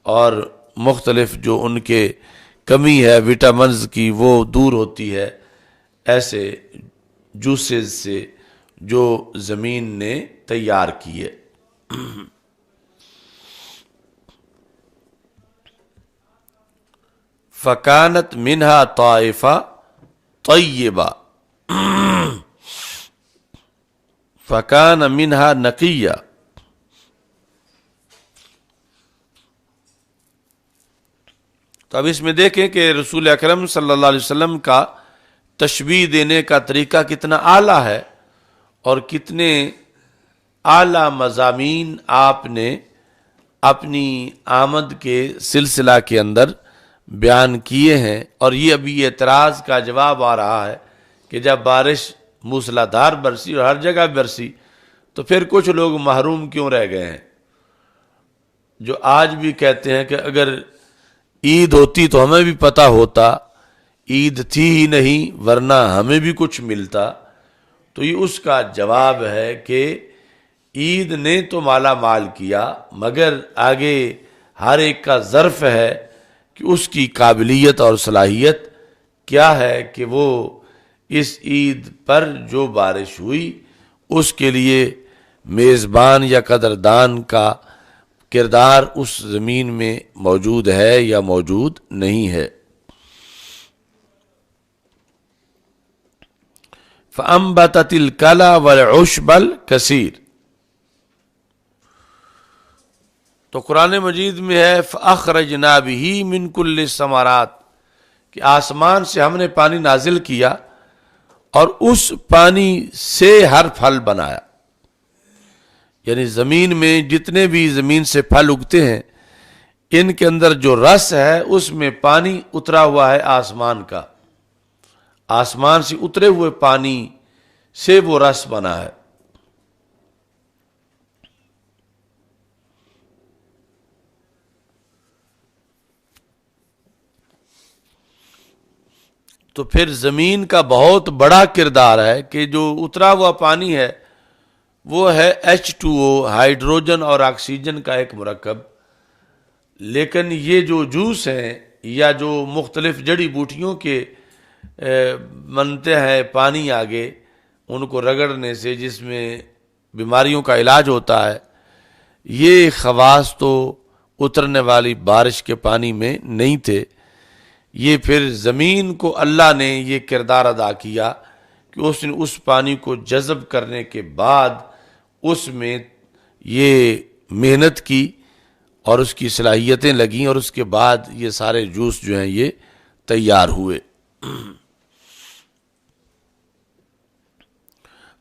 اور مختلف جو ان کے کمی ہے وٹامنز کی وہ دور ہوتی ہے، ایسے جوسز سے جو زمین نے تیار کیے۔ فکانت منہا طائفہ طیبہ فکان منہا نقیہ۔ تو اب اس میں دیکھیں کہ رسول اکرم صلی اللہ علیہ وسلم کا تشبیہ دینے کا طریقہ کتنا اعلیٰ ہے، اور کتنے اعلیٰ مضامین آپ نے اپنی آمد کے سلسلہ کے اندر بیان کیے ہیں۔ اور یہ ابھی اعتراض کا جواب آ رہا ہے کہ جب بارش موسلادھار برسی اور ہر جگہ برسی تو پھر کچھ لوگ محروم کیوں رہ گئے ہیں، جو آج بھی کہتے ہیں کہ اگر عید ہوتی تو ہمیں بھی پتہ ہوتا، عید تھی ہی نہیں ورنہ ہمیں بھی کچھ ملتا۔ تو یہ اس کا جواب ہے کہ عید نے تو مالا مال کیا، مگر آگے ہر ایک کا ظرف ہے کہ اس کی قابلیت اور صلاحیت کیا ہے کہ وہ اس عید پر جو بارش ہوئی اس کے لیے میزبان یا قدردان کا کردار اس زمین میں موجود ہے یا موجود نہیں ہے۔ فَأَنبَتَتِ الْكَلَى وَالْعُشْبَ الْكَثِيرَ۔ تو قرآن مجید میں ہے فَأَخْرَجْنَا بِهِ مِنْ كُلِّ الثَّمَرَاتِ، کہ آسمان سے ہم نے پانی نازل کیا اور اس پانی سے ہر پھل بنایا۔ یعنی زمین میں جتنے بھی زمین سے پھل اگتے ہیں ان کے اندر جو رس ہے اس میں پانی اترا ہوا ہے آسمان کا، آسمان سے اترے ہوئے پانی سے وہ رس بنا ہے۔ تو پھر زمین کا بہت بڑا کردار ہے کہ جو اترا ہوا پانی ہے وہ ہے H2O، ہائیڈروجن اور آکسیجن کا ایک مرکب. لیکن یہ جو جوس ہیں یا جو مختلف جڑی بوٹیوں کے بنتے ہیں پانی آگے ان کو رگڑنے سے جس میں بیماریوں کا علاج ہوتا ہے، یہ خواص تو اترنے والی بارش کے پانی میں نہیں تھے. یہ پھر زمین کو اللہ نے یہ کردار ادا کیا کہ اس نے اس پانی کو جذب کرنے کے بعد اس میں یہ محنت کی اور اس کی صلاحیتیں لگیں اور اس کے بعد یہ سارے جوس جو ہیں یہ تیار ہوئے.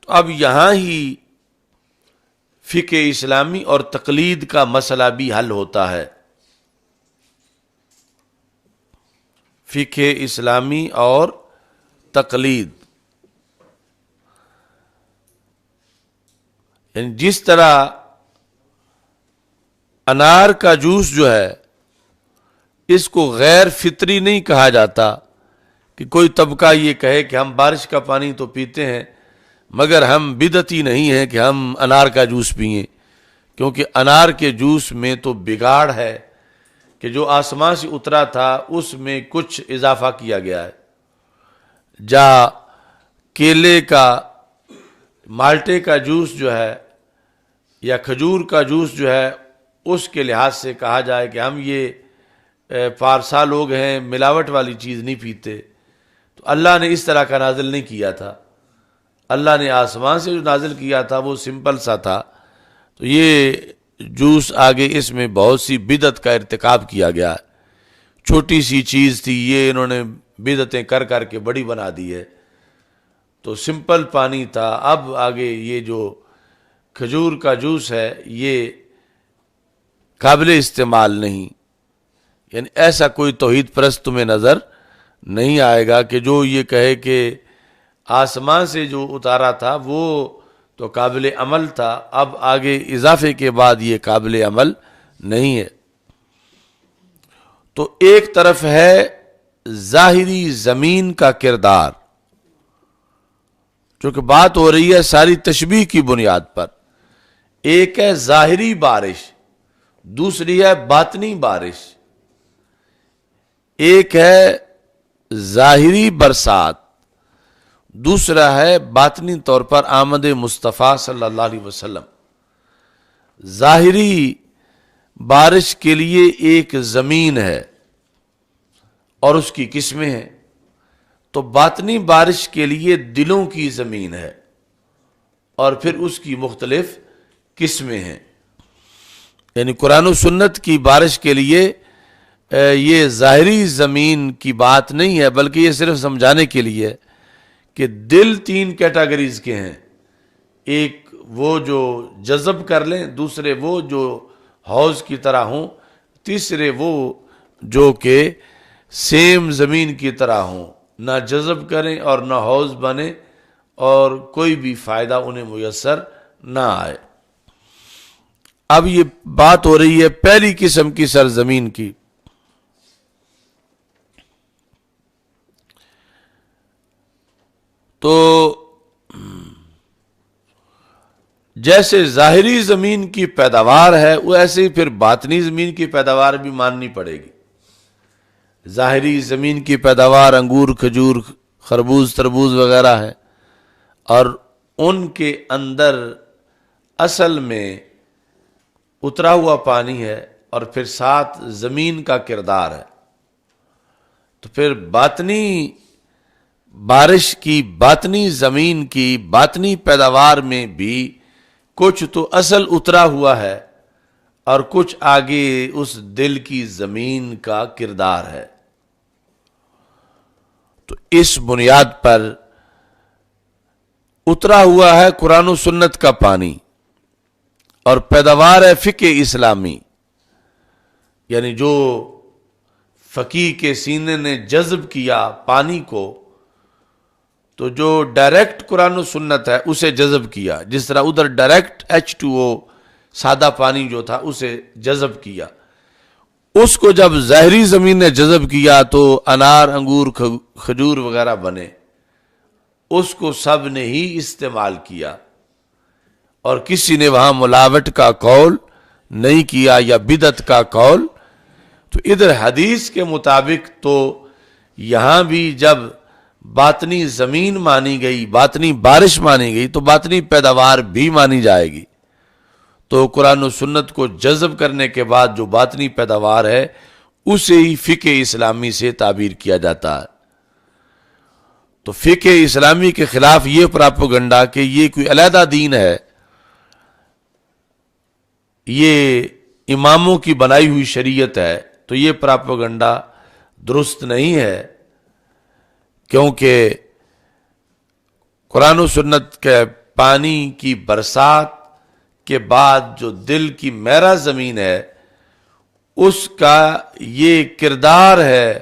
تو اب یہاں ہی فقہ اسلامی اور تقلید کا مسئلہ بھی حل ہوتا ہے. فقہ اسلامی اور تقلید، یعنی جس طرح انار کا جوس جو ہے اس کو غیر فطری نہیں کہا جاتا کہ کوئی طبقہ یہ کہے کہ ہم بارش کا پانی تو پیتے ہیں مگر ہم بدعتی نہیں ہیں کہ ہم انار کا جوس پئیں، کیونکہ انار کے جوس میں تو بگاڑ ہے کہ جو آسمان سے اترا تھا اس میں کچھ اضافہ کیا گیا ہے. جا کیلے کا مالٹے کا جوس جو ہے یا کھجور کا جوس جو ہے اس کے لحاظ سے کہا جائے کہ ہم یہ پارسا لوگ ہیں ملاوٹ والی چیز نہیں پیتے، تو اللہ نے اس طرح کا نازل نہیں کیا تھا. اللہ نے آسمان سے جو نازل کیا تھا وہ سمپل سا تھا. تو یہ جوس آگے اس میں بہت سی بدعت کا ارتکاب کیا گیا ہے. چھوٹی سی چیز تھی، یہ انہوں نے بدعتیں کر کر کے بڑی بنا دی ہے. تو سمپل پانی تھا، اب آگے یہ جو کھجور کا جوس ہے یہ قابل استعمال نہیں. یعنی ایسا کوئی توحید پرست تمہیں نظر نہیں آئے گا کہ جو یہ کہے کہ آسمان سے جو اتارا تھا وہ تو قابل عمل تھا، اب آگے اضافے کے بعد یہ قابل عمل نہیں ہے. تو ایک طرف ہے ظاہری زمین کا کردار، چونکہ بات ہو رہی ہے ساری تشبیہ کی بنیاد پر. ایک ہے ظاہری بارش، دوسری ہے باطنی بارش. ایک ہے ظاہری برسات، دوسرا ہے باطنی طور پر آمد مصطفیٰ صلی اللہ علیہ وسلم. ظاہری بارش کے لیے ایک زمین ہے اور اس کی قسمیں ہیں، تو باطنی بارش کے لیے دلوں کی زمین ہے اور پھر اس کی مختلف قسمیں ہیں. یعنی قرآن و سنت کی بارش کے لیے یہ ظاہری زمین کی بات نہیں ہے، بلکہ یہ صرف سمجھانے کے لیے کہ دل 3 کیٹاگریز کے ہیں. ایک وہ جو جذب کر لیں، دوسرے وہ جو حوض کی طرح ہوں، تیسرے وہ جو کہ سیم زمین کی طرح ہوں، نہ جذب کریں اور نہ حوض بنے اور کوئی بھی فائدہ انہیں میسر نہ آئے. اب یہ بات ہو رہی ہے پہلی قسم کی سرزمین کی. تو جیسے ظاہری زمین کی پیداوار ہے ویسے ہی پھر باطنی زمین کی پیداوار بھی ماننی پڑے گی. ظاہری زمین کی پیداوار انگور، کھجور، خربوز، تربوز وغیرہ ہے، اور ان کے اندر اصل میں اترا ہوا پانی ہے اور پھر ساتھ زمین کا کردار ہے. تو پھر باطنی بارش کی، باطنی زمین کی باطنی پیداوار میں بھی کچھ تو اصل اترا ہوا ہے اور کچھ آگے اس دل کی زمین کا کردار ہے. تو اس بنیاد پر اترا ہوا ہے قرآن و سنت کا پانی اور پیداوار ہے فقہ اسلامی، یعنی جو فقیہ کے سینے نے جذب کیا پانی کو، تو جو ڈائریکٹ قرآن و سنت ہے اسے جذب کیا، جس طرح ادھر ڈائریکٹ H2O سادہ پانی جو تھا اسے جذب کیا. اس کو جب ظاہری زمین نے جذب کیا تو انار، انگور، کھجور وغیرہ بنے. اس کو سب نے ہی استعمال کیا اور کسی نے وہاں ملاوٹ کا قول نہیں کیا یا بدعت کا قول، تو ادھر حدیث کے مطابق تو یہاں بھی جب باطنی زمین مانی گئی، باطنی بارش مانی گئی، تو باطنی پیداوار بھی مانی جائے گی۔ تو قرآن و سنت کو جذب کرنے کے بعد جو باطنی پیداوار ہے اسے ہی فقہ اسلامی سے تعبیر کیا جاتا ہے۔ تو فقہ اسلامی کے خلاف یہ پراپوگنڈا کہ یہ کوئی علیحدہ دین ہے، یہ اماموں کی بنائی ہوئی شریعت ہے، تو یہ پراپوگنڈا درست نہیں ہے، کیونکہ قرآن و سنت کے پانی کی برسات کے بعد جو دل کی میرا زمین ہے اس کا یہ کردار ہے،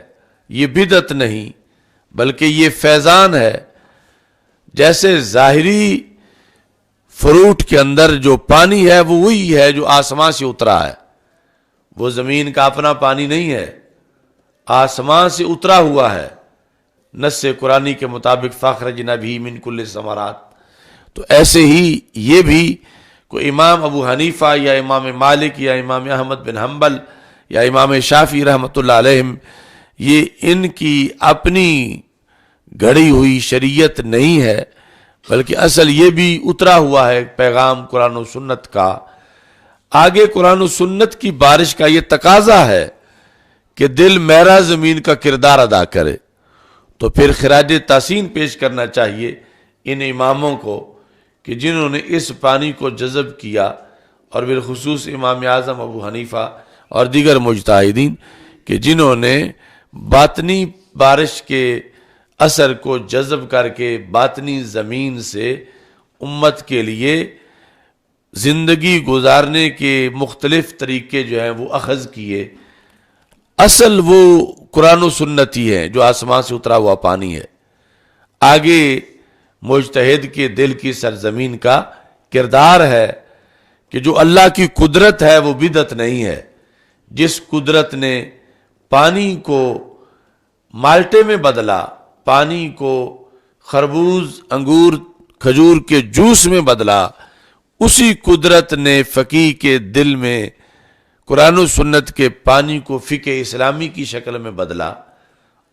یہ بدعت نہیں بلکہ یہ فیضان ہے۔ جیسے ظاہری فروٹ کے اندر جو پانی ہے وہ وہی ہے جو آسمان سے اترا ہے، وہ زمین کا اپنا پانی نہیں ہے، آسمان سے اترا ہوا ہے، نص قرآنی کے مطابق فاخرجنا بہ من کل الثمرات۔ تو ایسے ہی یہ بھی کوئی امام ابو حنیفہ یا امام مالک یا امام احمد بن حنبل یا امام شافعی رحمۃ اللہ علیہم، یہ ان کی اپنی گھڑی ہوئی شریعت نہیں ہے، بلکہ اصل یہ بھی اترا ہوا ہے پیغام قرآن و سنت کا۔ آگے قرآن و سنت کی بارش کا یہ تقاضا ہے کہ دل میرا زمین کا کردار ادا کرے، تو پھر خراج تحسین پیش کرنا چاہیے ان اماموں کو کہ جنہوں نے اس پانی کو جذب کیا، اور بالخصوص امام اعظم ابو حنیفہ اور دیگر مجتہدین کہ جنہوں نے باطنی بارش کے اثر کو جذب کر کے باطنی زمین سے امت کے لیے زندگی گزارنے کے مختلف طریقے جو ہیں وہ اخذ کیے۔ اصل وہ قرآن و سنت ہی ہے جو آسمان سے اترا ہوا پانی ہے، آگے مجتہد کے دل کی سرزمین کا کردار ہے کہ جو اللہ کی قدرت ہے وہ بدعت نہیں ہے۔ جس قدرت نے پانی کو مالٹے میں بدلا، پانی کو خربوز، انگور، کھجور کے جوس میں بدلا، اسی قدرت نے فقیہ کے دل میں قرآن و سنت کے پانی کو فقہ اسلامی کی شکل میں بدلا،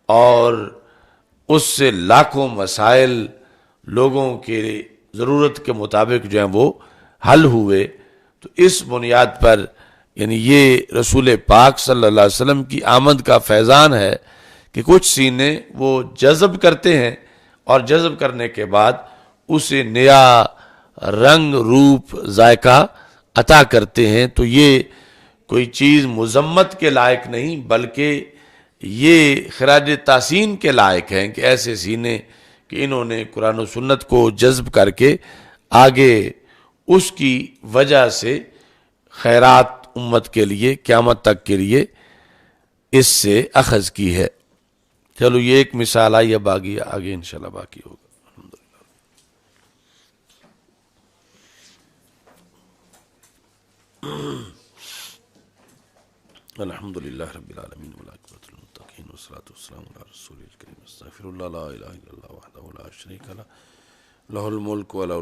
اور اس سے لاکھوں مسائل لوگوں کے ضرورت کے مطابق جو ہیں وہ حل ہوئے۔ تو اس بنیاد پر یعنی یہ رسول پاک صلی اللہ علیہ وسلم کی آمد کا فیضان ہے کہ کچھ سینے وہ جذب کرتے ہیں، اور جذب کرنے کے بعد اسے نیا رنگ، روپ، ذائقہ عطا کرتے ہیں۔ تو یہ کوئی چیز مذمت کے لائق نہیں بلکہ یہ خراج تحسین کے لائق ہیں کہ ایسے سینے کہ انہوں نے قرآن و سنت کو جذب کر کے آگے اس کی وجہ سے خیرات امت کے لیے قیامت تک کے لیے اس سے اخذ کی ہے۔ چلو یہ ایک مثال آئی، اب آگے انشاءاللہ باقی ہوگا۔ الحمدللہ رب العالمین والعاقبۃ للمتقین والصلاۃ والسلام علی رسول الکریم، استغفر اللہ لا الہ الا اللہ وحدہ لا شریک لہ، لہ الملک و لہ